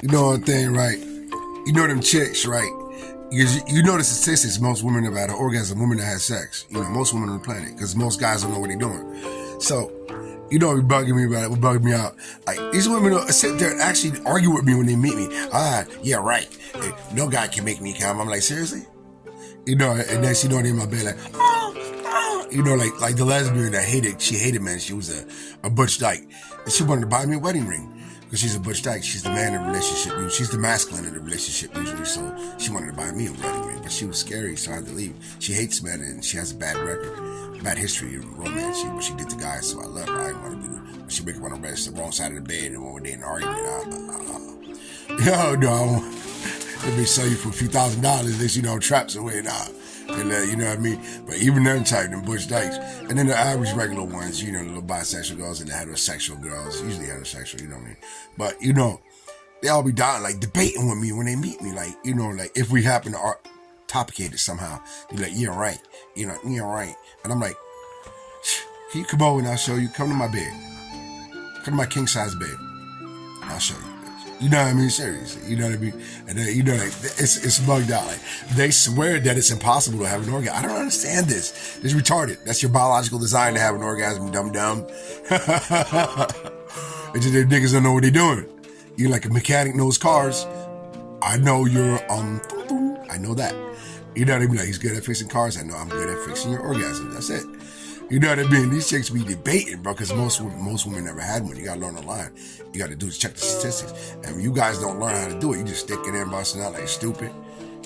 You know one thing, right? You know them chicks, right? Because you know the statistics, most women have had an orgasm, women that had sex. You know, most women on the planet, because most guys don't know what they're doing. So, you know what bugging me about it, what bugging me out. Like, these women sit there and actually argue with me when they meet me. Yeah, right. No guy can make me come. I'm like, seriously? You know, and then she know they in my bed like, you know, like the lesbian that she hated men. She was a butch dyke. And she wanted to buy me a wedding ring. Because she's a butch dyke. She's the man in the relationship. She's the masculine in the relationship usually. So she wanted to buy me a wedding ring. But she was scary, so I had to leave. She hates men and she has a bad record. Bad history of romance. What she did to guys, so I love her. I didn't want to be when she wake up on the rest the wrong side of the bed and one day in an argument. No. Let me sell you for a few $1,000s. This, you know, traps away now. And you know what I mean? But even them type, them butch dykes. And then the average regular ones, you know, the little bisexual girls and the heterosexual girls, usually heterosexual, you know what I mean? But, you know, they all be down, like, debating with me when they meet me. Like, you know, like, if we happen to topicate it somehow, they're like, yeah, right. You know, yeah, right. And I'm like, can you come over and I'll show you? Come to my bed. Come to my king-size bed. I'll show you. You know what I mean? Seriously. You know what I mean? And then, you know, like, it's bugged out. Like, they swear that it's impossible to have an orgasm. I don't understand this. It's retarded. That's your biological design to have an orgasm, dumb. It's just that niggas don't know what they're doing. You're like a mechanic knows cars. I know you're, I know that. You know what I mean? Like, he's good at fixing cars. I know I'm good at fixing your orgasm. That's it. You know what I mean? These chicks be debating, bro, because most women never had one. You got to learn online. You got to do is check the statistics. And when you guys don't learn how to do it, you just stick it in, busting out like stupid.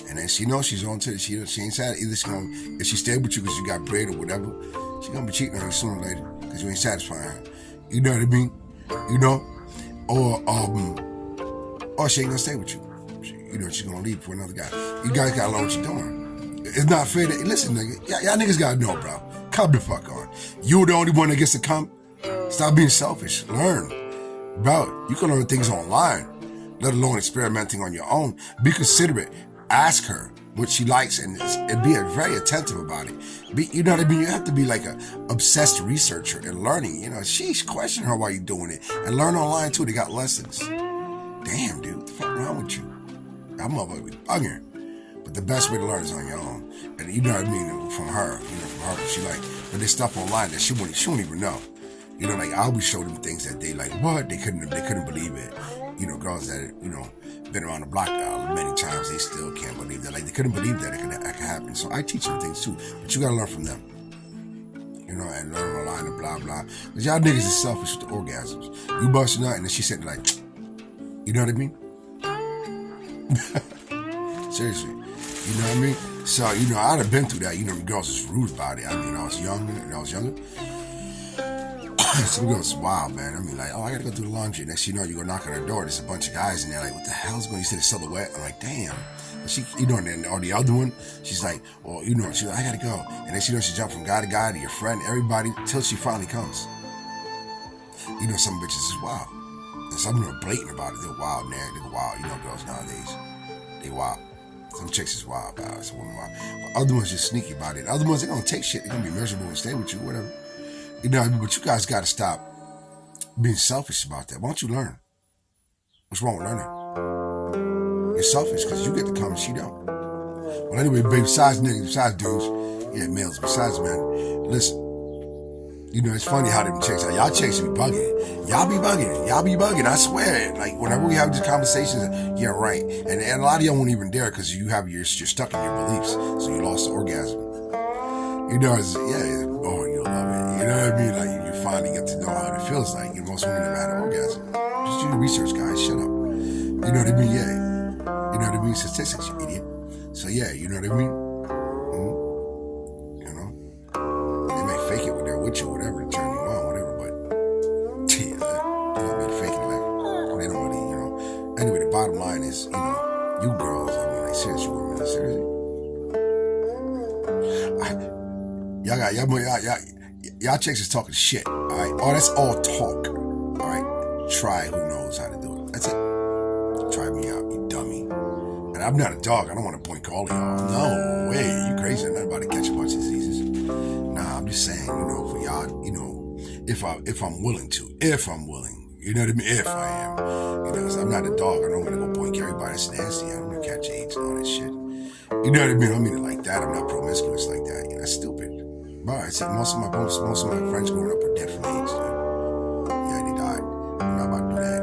And then she knows she's on to it. She ain't sad. Either if she stayed with you because you got bread or whatever, she's going to be cheating on you sooner or later because you ain't satisfying her. You know what I mean? You know? Or she ain't going to stay with you. You know, she's going to leave for another guy. You guys got to learn what you're doing. It's not fair to, listen, nigga, y'all niggas got to know, bro. Come the fuck on. You're the only one that gets to come. Stop being selfish. Learn. Bro, you can learn things online, let alone experimenting on your own. Be considerate. Ask her what she likes and be very attentive about it. You know what I mean? You have to be like a obsessed researcher and learning. You know, sheesh, question her while you're doing it. And learn online too. They got lessons. Damn, dude. What the fuck wrong with you? That motherfucker be bugging. But the best way to learn is on your own. And you know what I mean? From her. You know, from her. She like, but there's stuff online that she won't even know. You know, like I always show them things that they like, what? They couldn't believe it. You know, girls that, you know, been around the block many times, they still can't believe that. Like they couldn't believe that it could happen. So I teach them things too. But you gotta learn from them. You know, and learn online and blah, blah. Because y'all niggas is selfish with the orgasms. You busting out and then she's sitting like, you know what I mean? Seriously. You know what I mean? So, you know, I'd have been through that. You know, the girls was rude about it. I mean, I was younger. Some girls, wow, man. I mean, like, oh, I gotta go do the laundry. Next thing you know, you go knock on her door. There's a bunch of guys in there. Like, what the hell's going on? You see the silhouette? I'm like, damn. And she, you know, and then, or the other one, she's like, well, you know, she's like, I gotta go. And then she knows she jumped from guy to guy to your friend, everybody, till she finally comes. You know, some bitches is wild. And some of them are blatant about it. They're wild, man. They're wild. You know, girls nowadays, they wild. Some chicks is wild about it. Some women wild. But other ones just sneaky about it. Other ones, they're gonna take shit. They're gonna be miserable and stay with you, whatever. You know what I mean? But you guys gotta stop being selfish about that. Why don't you learn? What's wrong with learning? You're selfish because you get to come and she don't. Well, anyway, baby, besides niggas, besides dudes, yeah, males, besides men, listen. You know, it's funny how them chicks, y'all chicks be bugging. Y'all be bugging, I swear. Like, whenever we have these conversations, yeah, right. And a lot of y'all won't even dare because you're stuck in your beliefs. So you lost the orgasm. You know, you'll love it. You know what I mean? Like, you finally get to know how it feels like. You know, most women never had an orgasm. Just do your research, guys. Shut up. You know what I mean? Yeah. You know what I mean? Statistics, you idiot. So, yeah, you know what I mean? You know? They may fake it when they're with you, whatever, to turn you on, whatever, but, yeah, they don't be faking it. Like, they don't really, you know. Anyway, the bottom line is, you know, you girls, I mean, like, seriously, women, like, seriously. Y'all chicks is talking shit, all right? Oh, that's all talk, all right? Try who knows how to do it. That's it. Try me out, you dummy. And I'm not a dog. I don't want to point all of y'all. No way. You crazy. I'm not about to catch a bunch of diseases. Nah, I'm just saying, you know, for y'all, you know, if I'm willing to. If I'm willing. You know what I mean? If I am. You know, I'm not a dog. I don't want to go wink everybody. That's nasty. I don't want to catch AIDS and all that shit. You know what I mean? I don't mean it like that. I'm not promiscuous like that. You know, that's stupid. But I said most of my friends growing up are dead from AIDS, dude. Yeah, they died. I'm not about to do that.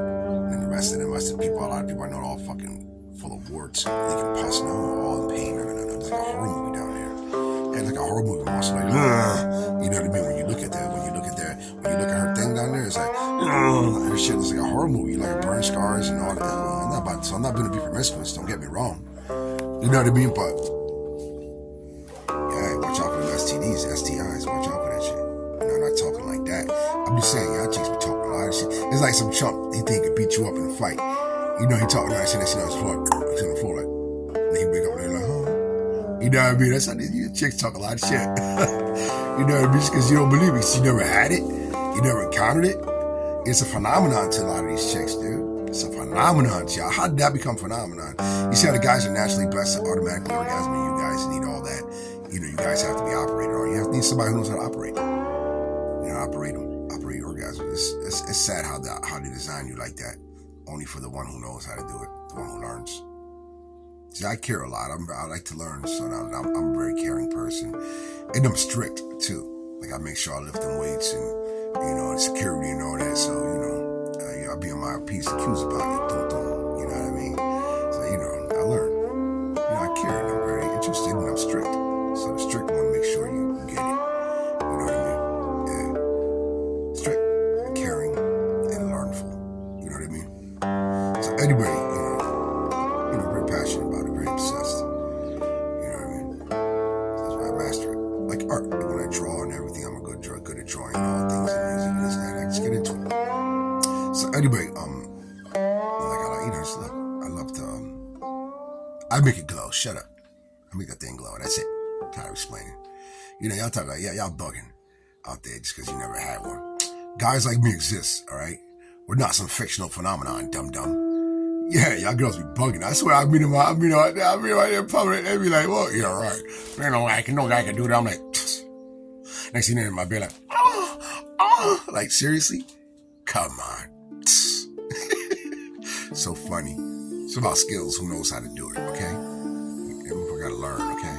And the rest of them, a lot of people I know are all fucking full of warts. They can pus, no, all in pain. No. There's like a horror movie down there. And like a horror movie, also like, ugh. You know what I mean? When you look at her thing down there, it's like, ugh. Her shit is like a horror movie, like burn scars and all that. I'm not going to be promiscuous. Don't get me wrong. You know what I mean? But yeah, watch out for the STDs, STIs. Watch out for that shit. You know, I'm not talking like that. I'm just saying, y'all chicks be talking a lot of shit. It's like some chump. He think he could beat you up in a fight. You know, he talking a lot of shit. That shit on the floor. He's on the floor like, and he wake up there like, huh? You know what I mean? That's how these chicks talk a lot of shit. You know what I mean? Just because you don't believe it, because you never had it, you never encountered it. It's a phenomenon to a lot of these chicks, dude. It's a phenomenon to y'all. How did that become a phenomenon? You see how the guys are naturally blessed to automatically orgasm, and you guys need all that. You know, you guys have to be operated on. You have to need somebody who knows how to operate. You know, operate orgasm. It's sad how they design you like that. Only for the one who knows how to do it, the one who learns. See, I care a lot. I like to learn, so I'm a very caring person, and I'm strict too. Like I make sure I lift them weights and and security and all that. So I'll be on my P's and Q's about it. You know what I mean? So I learn. I care and I'm very interested and I'm strict. So the strict one, make sure you get it. You know what I mean? Yeah, strict, caring, and learnful. You know what I mean? So anybody, very passionate about it, very obsessed. You know what I mean? That's why I master it. Like art, like when I draw and everything, I'm good at drawing all things and music and this and that. I just get into it. So anyway, I love to, I make it glow. Shut up. I make that thing glow. That's it. I'm tired of explaining. Y'all talk like, y'all bugging out there just because you never had one. Guys like me exist, all right? We're not some fictional phenomenon, dum-dum. Yeah, y'all girls be bugging. I swear, I mean right there in public, they be like, well, yeah, right. Man, no guy can do that. I'm like, next thing in my bed, like, like, seriously? Come on. So funny. It's about skills. Who knows how to do it, okay? We gotta learn, okay?